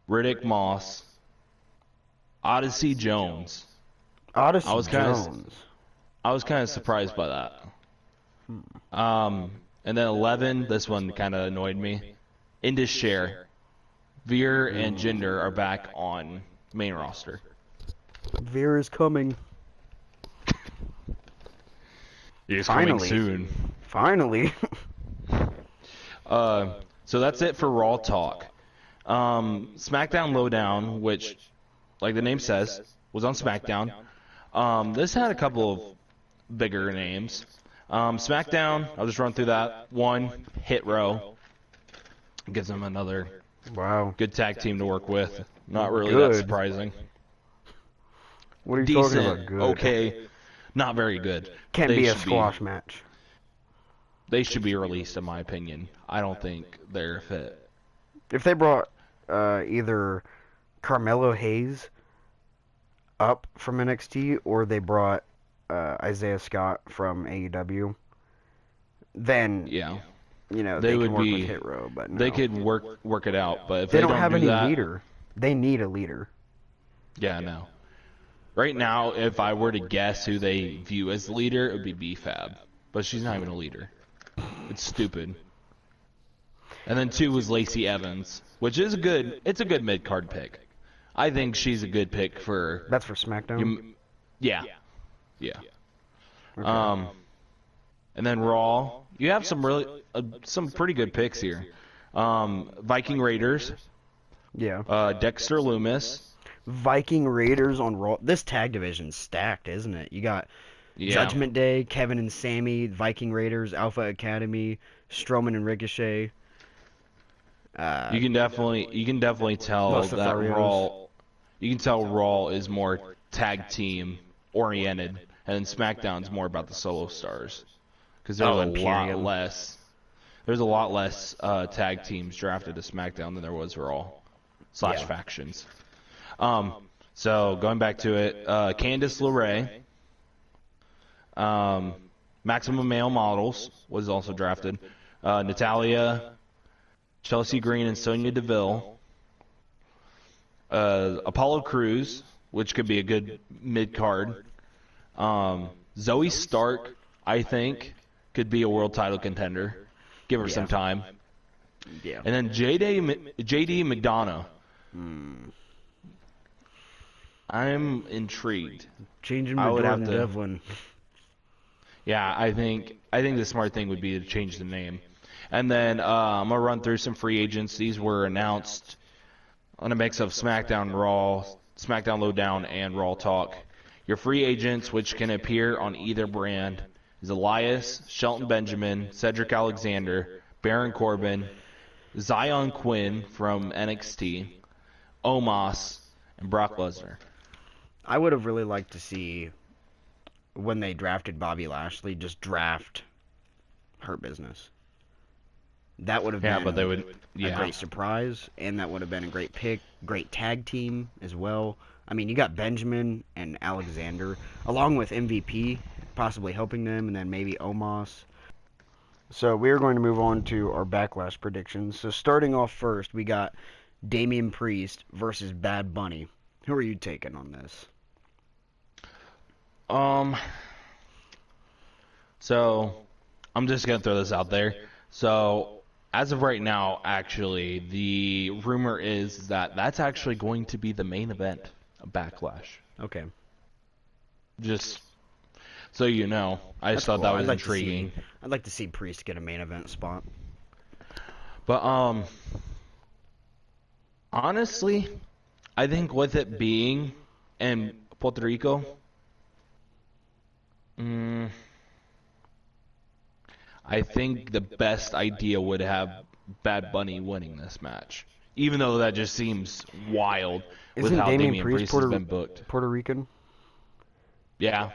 Riddick Moss, Odyssey Jones. Odyssey Jones. I was kind of surprised by that. And then 11, this one kind of annoyed me. Indus Sher, Veer, and Jinder are back on main roster. Veer is coming. He's coming soon. Finally. So that's it for Raw Talk. SmackDown Lowdown, which, like the name says, was on SmackDown. This had a couple of bigger names. SmackDown, I'll just run through that. 1, Hit Row. Gives them another good tag team to work with. Not really that surprising. What are you talking about? Good. Okay, not very good. Can't be a squash match. They should be released, in my opinion. I don't think they're fit. If they brought either Carmelo Hayes up from NXT or they brought Isaiah Scott from AEW, then you know they could work with Hit Row, but no. They could work it out. But if they don't have any leader, they need a leader. Yeah, no. Right now, if I were to guess who they view as the leader, it would be B-Fab. But she's not even a leader. It's stupid. And then 2 was Lacey Evans, which is it's a good mid-card pick. I think she's a good pick for... That's for SmackDown? Yeah. Okay. And then Raw, you have some pretty good picks here. Viking Raiders. Yeah. Dexter Lumis. Viking Raiders on Raw. This tag division's stacked, isn't it? You got Judgment Day, Kevin and Sammy, Viking Raiders, Alpha Academy, Strowman and Ricochet. You can definitely tell that Raw. You can tell Raw is more tag team oriented, and then SmackDown's more about the solo stars, because there's a lot less tag teams drafted to SmackDown than there was Raw / factions. So going back to it, Candice LeRae, Maximum Male Models was also drafted. Natalia, Chelsea Green, and Sonya Deville. Apollo Crews, which could be a good mid-card. Zoe Stark, I think, could be a world title contender. Give her some time. Yeah. And then JD McDonough. I'm intrigued. Changing I the would have Jordan to. Devlin. Yeah, I think the smart thing would be to change the name. And then I'm gonna run through some free agents. These were announced on a mix of SmackDown Raw, SmackDown Lowdown, and Raw Talk. Your free agents, which can appear on either brand, is Elias, Shelton Benjamin, Cedric Alexander, Baron Corbin, Zion Quinn from NXT, Omos, and Brock Lesnar. I would have really liked to see, when they drafted Bobby Lashley, just draft Hurt Business. That would have Yeah, been but they would. a Yeah. great surprise, and that would have been a great pick, great tag team as well. I mean, you got Benjamin and Alexander, along with MVP, possibly helping them, and then maybe Omos. So we are going to move on to our Backlash predictions. So starting off first, we got Damian Priest versus Bad Bunny. Who are you taking on this? So I'm just gonna throw this out there. So as of right now, actually, the rumor is that that's actually going to be the main event of Backlash. Okay. Just so you know, I just That's thought cool. that I'd was like to intriguing. I'd like to see Priest get a main event spot. But honestly, I think with it being in Puerto Rico, I think the best idea would have Bad Bunny winning this match. Even though that just seems wild with Isn't how Damian Damian Priest Priest has been booked. Puerto Rican? Yeah,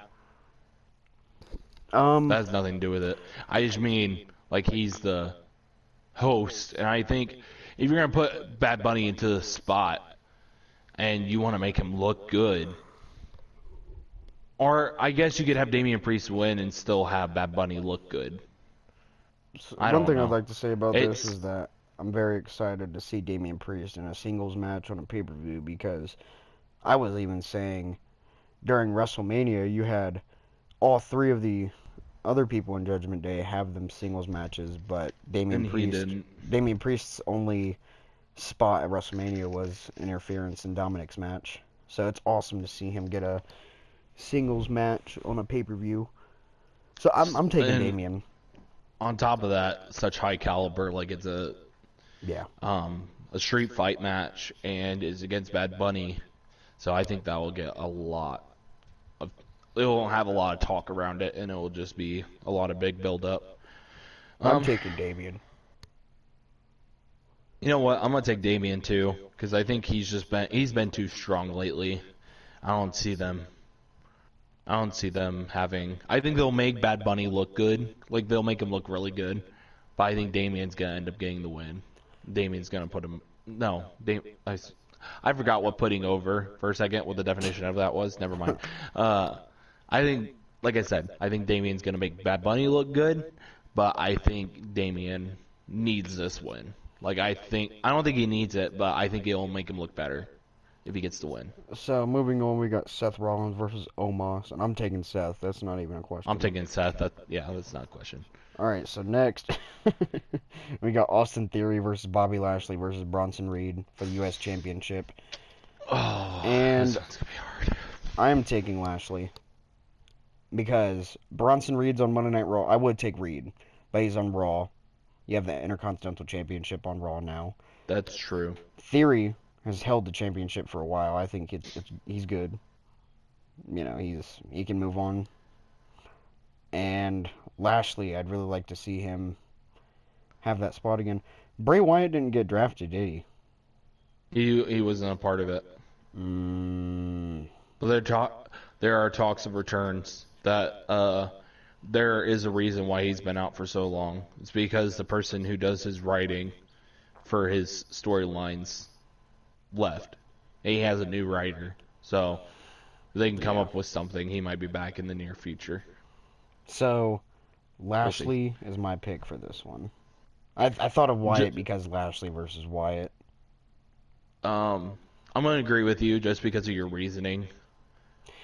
that has nothing to do with it. I just mean, like, he's the host, and I think if you're going to put Bad Bunny into the spot and you want to make him look good, or I guess you could have Damian Priest win and still have Bad Bunny look good. One thing know. I'd like to say about this It's- is that I'm very excited to see Damian Priest in a singles match on a pay-per-view, because I was even saying during WrestleMania you had all three of the other people in Judgment Day have them singles matches, but And he didn't. Damian Priest's only spot at WrestleMania was interference in Dominic's match. So it's awesome to see him get a singles match on a pay-per-view. So I'm taking And- Damian. On top of that, such high caliber, like it's Yeah. a street fight match and is against Bad Bunny, so I think that will get a lot of. It won't have a lot of talk around it, and it will just be a lot of big build up. I'm taking Damian. You know what? I'm gonna take Damian too, because I think he's been too strong lately. I don't see them having. I think they'll make Bad Bunny look good, like they'll make him look really good. But I think Damian's gonna end up getting the win. Damian's gonna put him. No, I forgot what putting over for a second. What the definition of that was. Never mind. I think, like I said, I think Damian's gonna make Bad Bunny look good, but I think Damian needs this win. Like I don't think he needs it, but I think it'll make him look better if he gets the win. So moving on, we got Seth Rollins versus Omos, and I'm taking Seth. That's not even a question. I'm taking Seth. That's not a question. All right, so next we got Austin Theory versus Bobby Lashley versus Bronson Reed for the U.S. Championship. Oh, And this one's gonna be hard. I am taking Lashley because Bronson Reed's on Monday Night Raw. I would take Reed, but he's on Raw. You have the Intercontinental Championship on Raw now. That's true. Theory has held the championship for a while. I think he's good. You know, he can move on. And Lashley, I'd really like to see him have that spot again. Bray Wyatt didn't get drafted, did he? He wasn't a part of it. Mm, But there are talks of returns that there is a reason why he's been out for so long. It's because the person who does his writing for his storylines left. He has a new writer. So if they can come up with something, he might be back in the near future. So We'll see. Lashley is my pick for this one. I thought of Wyatt Just, because Lashley versus Wyatt. I'm gonna agree with you just because of your reasoning.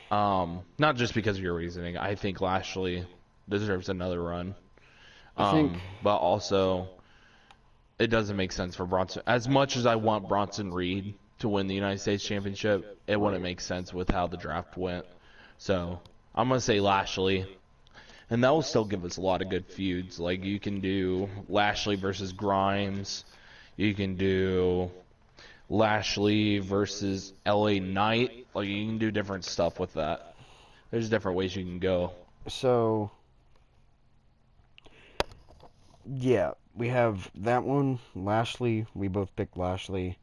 Not just because of your reasoning. I think Lashley deserves another run. I think But also it doesn't make sense for Bronson. As much as I want Bronson Reed to win the United States Championship, it wouldn't right. make sense with how the draft went. So I'm gonna say Lashley, and that will still give us a lot of good feuds. Like you can do Lashley versus Grimes, you can do Lashley versus LA Knight. Like you can do different stuff with that. There's different ways you can go. So yeah, we have that one. Lashley. We both picked Lashley.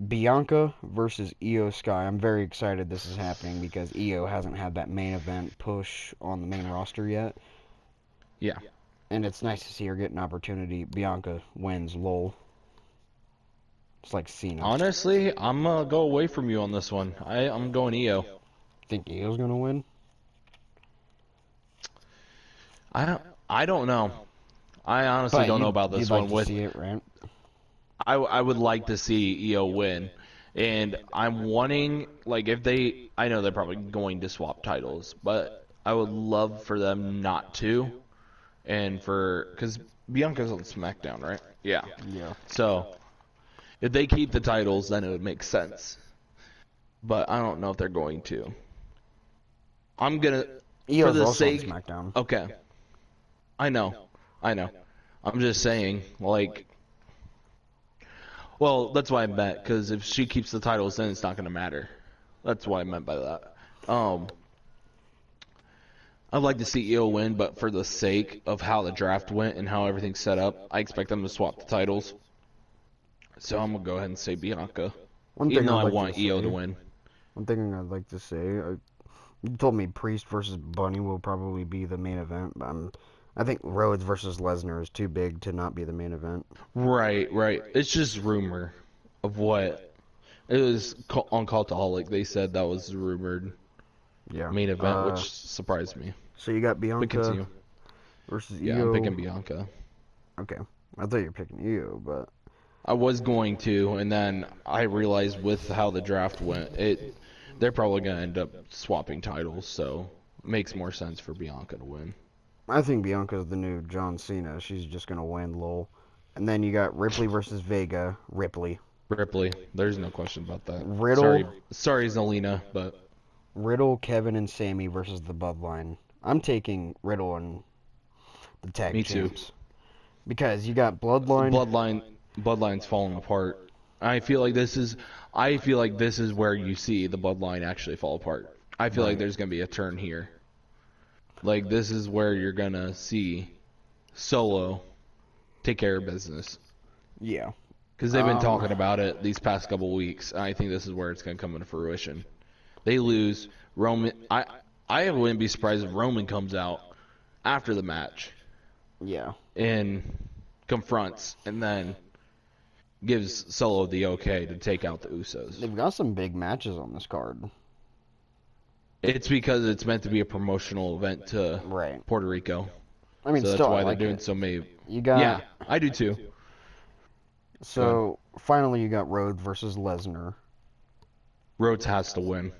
Bianca versus Io Sky. I'm very excited this is happening because Io hasn't had that main event push on the main roster yet. Yeah. And it's nice to see her get an opportunity. Bianca wins, lol. It's like Cena. Honestly, I'm gonna go away from you on this one. I'm going EO. Think Io's gonna win? I don't know. I honestly But don't know you'd, about this you'd like one. to see it, right? I would like to see EO win, and I'm wanting like if they I know they're probably going to swap titles, but I would love for them not to, and for because Bianca's on SmackDown, right? Yeah. Yeah. So if they keep the titles, then it would make sense. But I don't know if they're going to. I'm gonna for Io's the also on sake. SmackDown. Okay. I know. I know. I'm just saying, like, well, that's why I meant, because if she keeps the titles, then it's not going to matter. That's what I meant by that. I'd like to see EO win, but for the sake of how the draft went and how everything's set up, I expect them to swap the titles. So I'm going to go ahead and say Bianca, One even thing though I'd I like want to EO to say. win. One thing I'd like to say. You told me Priest versus Bunny will probably be the main event, but I think Rhodes versus Lesnar is too big to not be the main event. Right, right. It's just rumor of what. It was on Cultaholic. They said that was the rumored Yeah. main event, which surprised me. So you got But Bianca continue. versus Yeah, I'm Io. picking Bianca. Okay. I thought you were picking Io, but I was going to, and then I realized with how the draft went, they're probably gonna end up swapping titles, so it makes more sense for Bianca to win. I think Bianca's the new John Cena. She's just gonna win, lol. And then you got Ripley versus Vega. Ripley. Ripley, there's no question about that. Riddle, Sorry, Zelina, but Riddle, Kevin, and Sammy versus the Bloodline. I'm taking Riddle and the tag me too. champs because you got Bloodline. Bloodline's falling apart. I feel like this is where you see the Bloodline actually fall apart. I feel like Right. there's gonna be a turn here. Like this is where you're gonna see Solo take care of business. Yeah. Because they've been talking about it these past couple weeks. And I think this is where it's going to come into fruition. They lose. Roman. I wouldn't be surprised if Roman comes out after the match Yeah. and confronts and then gives Solo the okay to take out the Usos. They've got some big matches on this card. It's because it's meant to be a promotional event to Right. Puerto Rico. I mean, So that's still, why I they're like doing it. so many. You got. Yeah, I do too. So finally, you got Rhodes versus Lesnar. Rhodes has to win.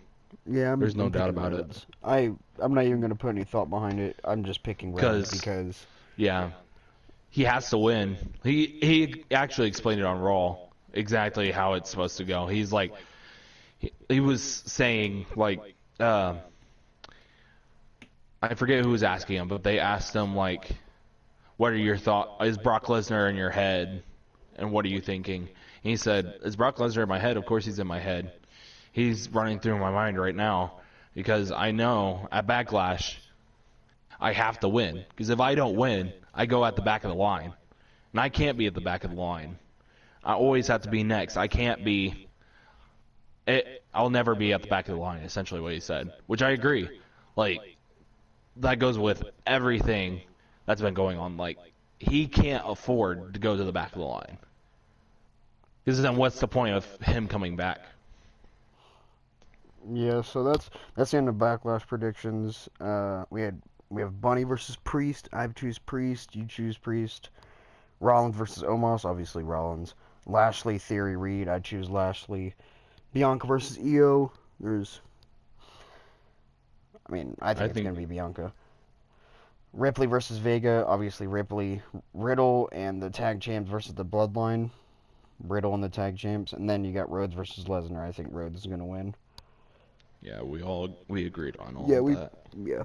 Yeah, There's no I'm doubt picking about it. Rhodes. I'm not even gonna put any thought behind it. I'm just picking Rhodes because Yeah. He has to win. He actually explained it on Raw exactly how it's supposed to go. He's like he was saying like I forget who was asking him, but they asked him like what are your thoughts? Is Brock Lesnar in your head? And what are you thinking? And he said, is Brock Lesnar in my head? Of course he's in my head. He's running through my mind right now because I know at Backlash I have to win. Because if I don't win, I go at the back of the line. And I can't be at the back of the line. I always have to be next. I can't be... I'll never be at the back of the line, essentially what he said. Which I agree. Like, that goes with everything that's been going on. Like, he can't afford to go to the back of the line. Because then what's the point of him coming back? yeah. So that's the end of Backlash predictions. We had We have Bunny versus Priest. I choose Priest. You choose Priest. Rollins versus Omos. Obviously Rollins. Lashley, Theory, Reed. I choose Lashley. Bianca versus Io. I think it's going to be Bianca. Ripley versus Vega. Obviously Ripley. Riddle and the tag champs versus the Bloodline. Riddle and the tag champs. And then you got Rhodes versus Lesnar. I think Rhodes is going to win. Yeah, we agreed on all of that. Yeah.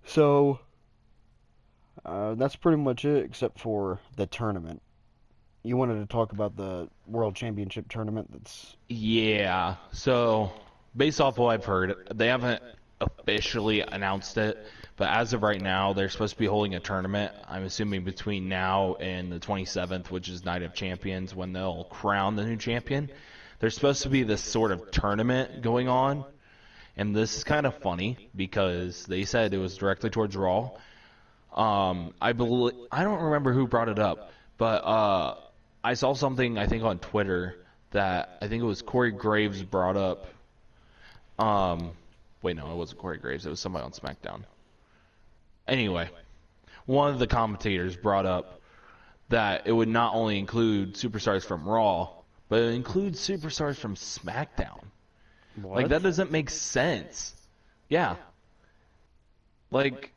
So, that's pretty much it, except for the tournament. You wanted to talk about the World Championship tournament Yeah, so based off what I've heard, they haven't officially announced it, but as of right now, they're supposed to be holding a tournament, I'm assuming between now and the 27th, which is Night of Champions, when they'll crown the new champion. There's supposed to be this sort of tournament going on, and this is kind of funny because they said it was directly towards Raw. I don't remember who brought it up, but I saw something, I think, on Twitter that I think it was Corey Graves brought up. Wait, no, it wasn't Corey Graves. It was somebody on SmackDown. Anyway, one of the commentators brought up that it would not only include superstars from Raw, but it would include superstars from SmackDown. What? Like, that doesn't make sense. Yeah. Like,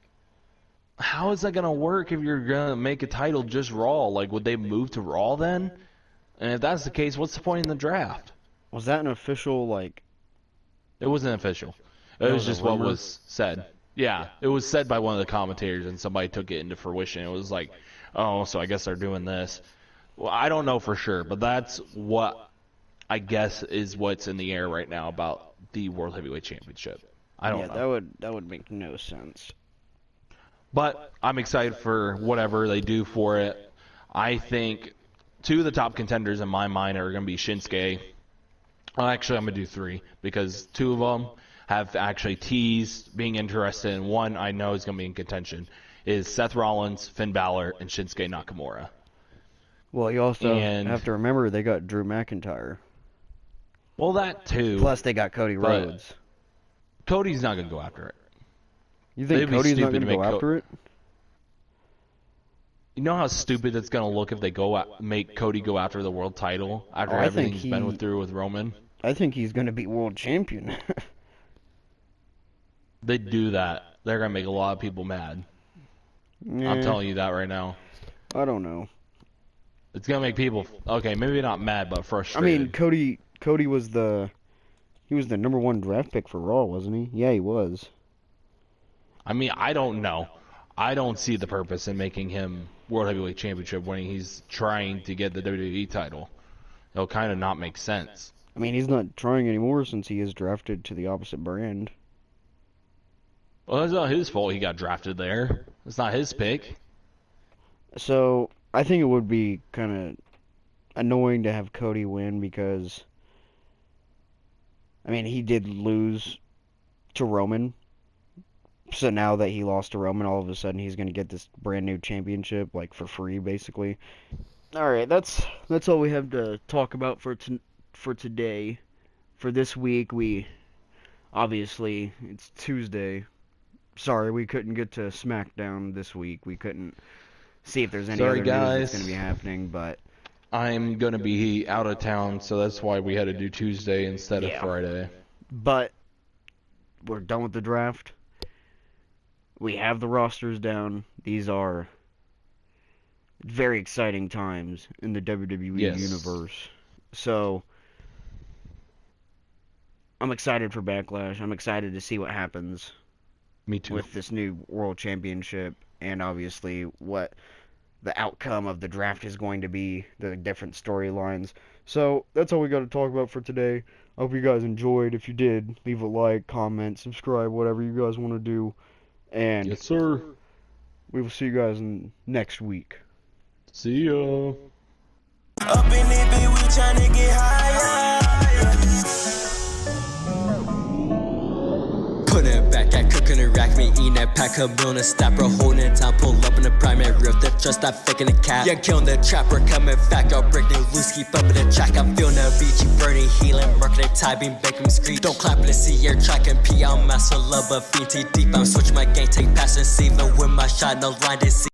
how is that going to work if you're going to make a title just Raw? Like, would they move to Raw then? And if that's the case, what's the point in the draft? Was that an official, It wasn't official. It was just what was said. Yeah, it was said by one of the commentators, and somebody took it into fruition. It was like, oh, so I guess they're doing this. Well, I don't know for sure, but that's what I guess is what's in the air right now about the World Heavyweight Championship. I don't know. Yeah, that would make no sense. But I'm excited for whatever they do for it. I think two of the top contenders in my mind are going to be Shinsuke. Well, actually, I'm going to do three because two of them have actually teased being interested in. One I know is going to be in contention is Seth Rollins, Finn Balor, and Shinsuke Nakamura. Well, you also have to remember they got Drew McIntyre. Well, that too. Plus they got Cody Rhodes. Cody's not going to go after it. You think Cody's not going to go after it? You know how stupid it's going to look if they make Cody go after the world title after everything he's been through with Roman? I think he's going to be world champion. They do that, they're going to make a lot of people mad. Yeah, I'm telling you that right now. I don't know. It's going to make people, okay, maybe not mad, but frustrated. I mean, Cody was the number one draft pick for Raw, wasn't he? Yeah, he was. I mean, I don't know. I don't see the purpose in making him World Heavyweight Championship when he's trying to get the WWE title. It'll kind of not make sense. I mean, he's not trying anymore since he is drafted to the opposite brand. Well, it's not his fault he got drafted there. It's not his pick. So, I think it would be kind of annoying to have Cody win because, I mean, he did lose to Roman. So now that he lost to Roman, all of a sudden he's going to get this brand new championship, for free, basically. Alright, that's all we have to talk about for today. For this week, obviously, it's Tuesday. Sorry, we couldn't get to SmackDown this week. We couldn't see if there's any other news that's going to be happening, but I'm going to be out of town, so that's why we had to do Tuesday instead of Friday. But we're done with the draft. We have the rosters down. These are very exciting times in the WWE universe. So, I'm excited for Backlash. I'm excited to see what happens. Me too. With this new World Championship, and obviously what the outcome of the draft is going to be, the different storylines. So, that's all we got to talk about for today. I hope you guys enjoyed. If you did, leave a like, comment, subscribe, whatever you guys want to do. And yes, sir. We will see you guys next week. See ya. Up in it, bitch, we tryna get higher. Put it back, that cooking the rack, me eating that pack a million and stapper, holding it down, pull up in the primary roof. They're just not faking the cap. Yeah, killing the trapper, coming back, I'll break new loose, keep up in the track. I'm feeling the beachy, burning, healing, marking the tie, being baking me screech. Don't clap in the sea, air track and pee. I'm master love, but fiend too deep. I'm switching my game, take pass and see, even with my shot, no line to see.